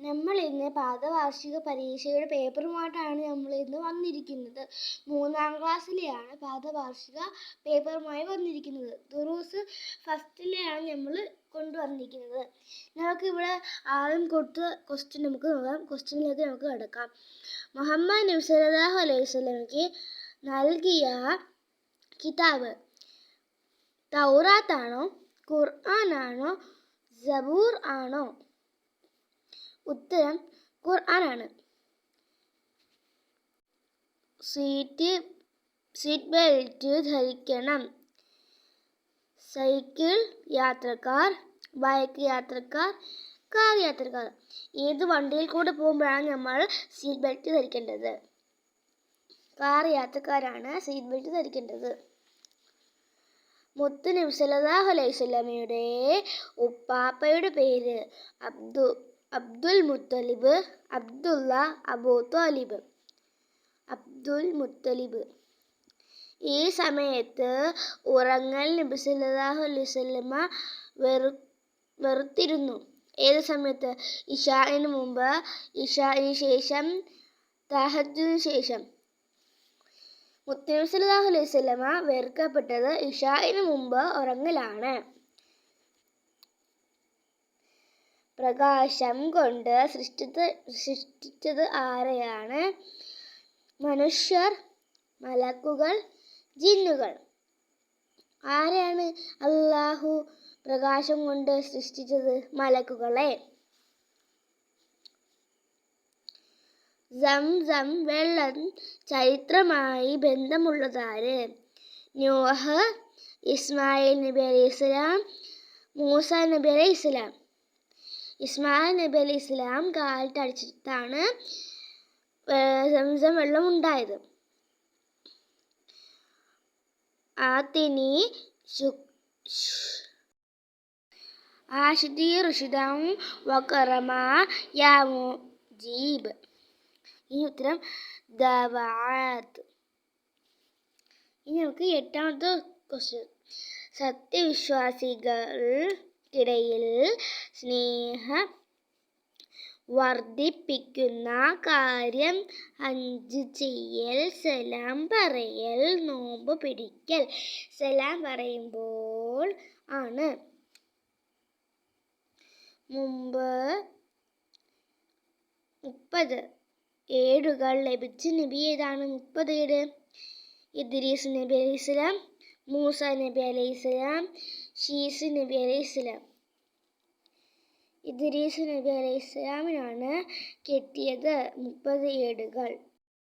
നമ്മൾ ഇന്ന് പാദവാർഷിക പരീക്ഷയുടെ പേപ്പറുമായിട്ടാണ് നമ്മൾ ഇന്ന് വന്നിരിക്കുന്നത്. 3ാം ക്ലാസ്സിലെയാണ് പാദവാർഷിക പേപ്പറുമായി വന്നിരിക്കുന്നത്. ദുറൂസ് ഫസ്റ്റിലെയാണ് നമ്മൾ കൊണ്ടുവന്നിരിക്കുന്നത്. നമുക്കിവിടെ ആദ്യം കൊടുത്ത ക്വസ്റ്റ്യൻ നമുക്ക് നോക്കാം. ക്വസ്റ്റ്യനിലേക്ക് നമുക്ക് കിടക്കാം. മുഹമ്മദ് നബി സല്ലല്ലാഹു അലൈഹി വസല്ലമയ്ക്ക് നൽകിയ കിതാബ് തൗറാത്താണോ, ഖുർആനാണോ, സബൂർ ആണോ? ഉത്തരം ഖുർആനാണ്. സീറ്റ് ബെൽറ്റ് ധരിക്കണം. സൈക്കിൾ യാത്രക്കാർ, ബൈക്ക് യാത്രക്കാർ, കാർ യാത്രക്കാർ. ഏത് വണ്ടിയിൽ കൂടെ പോകുമ്പോഴാണ് നമ്മൾ സീറ്റ് ബെൽറ്റ് ധരിക്കേണ്ടത്? കാർ യാത്രക്കാരാണ് സീറ്റ് ബെൽറ്റ് ധരിക്കേണ്ടത്. മുത്ത് നബി സല്ലല്ലാഹു അലൈഹി വസല്ലമയുടെ ഉപ്പാപ്പയുടെ പേര് അബ്ദുൽ മുത്തലിബ്, അബ്ദുള്ള, അബൂ ത്വാലിബ്. അബ്ദുൽ മുത്തലിബ്. ഈ സമയത്ത് ഉറങ്ങൽ നബി സല്ലല്ലാഹു അലൈഹി വസല്ലമ വെറുത്തിരുന്നു. ഏത് സമയത്ത്? ഇശാഇന് മുമ്പ്, ഇശാഇന് ശേഷം, തഹജ്ജുദിന് ശേഷം. മുത്തനബി സല്ലല്ലാഹു അലൈഹി വസല്ലമ വെറുക്കപ്പെട്ടത് ഇശാഇന് മുമ്പ് ഉറങ്ങലാണ്. പ്രകാശം കൊണ്ട് സൃഷ്ടിച്ചത് ആരെയാണ്? മനുഷ്യർ, മലക്കുകൾ, ജിന്നുകൾ. ആരെയാണ് അല്ലാഹു പ്രകാശം കൊണ്ട് സൃഷ്ടിച്ചത്? മലക്കുകളെ. സംസം വെള്ളം ചരിത്രമായി ബന്ധമുള്ളതാര്? നോഹ്, ഇസ്മായിൽ നബി അലൈഹിസ്സലാം, മൂസ നബി അലൈഹിസ്സലാം. ഇസ്മായിൽ നബി അലൈഹിസ്സലാം കാലിട്ടടിച്ചിട്ടാണ് സംസം വെള്ളം ഉണ്ടായത്. ആതിനി ആഷിദി റുഷിദം വകറമ യാ മുജീബ്. ഈ ഉത്തരം ദവാത്ത്. ഇനി നമുക്ക് 8ാമത്തെ ക്വസ്റ്റ്യൻ. സത്യവിശ്വാസികൾക്കിടയിൽ സ്നേഹം വർദ്ധിപ്പിക്കുന്ന കാര്യം ഹജ്ജ് ചെയ്യൽ, സലാം പറയൽ, നോമ്പ് പിടിക്കൽ. സലാം പറയുമ്പോൾ ആണ്. മുമ്പ് 30 ഏടുകൾ ലഭിച്ച നബി ഏതാണ്? 30 ഏട്. ഇദ്രീസ് നബി അലൈഹിസ്സലാം, മൂസ നബി അലൈഹിസ്സലാം, ശീസ് നബി അലൈഹിസ്സലാം. ഇദ്രീസ് നബി അലൈഹിസ്സലാമിനാണ് കിട്ടിയത് 30 ഏടുകൾ.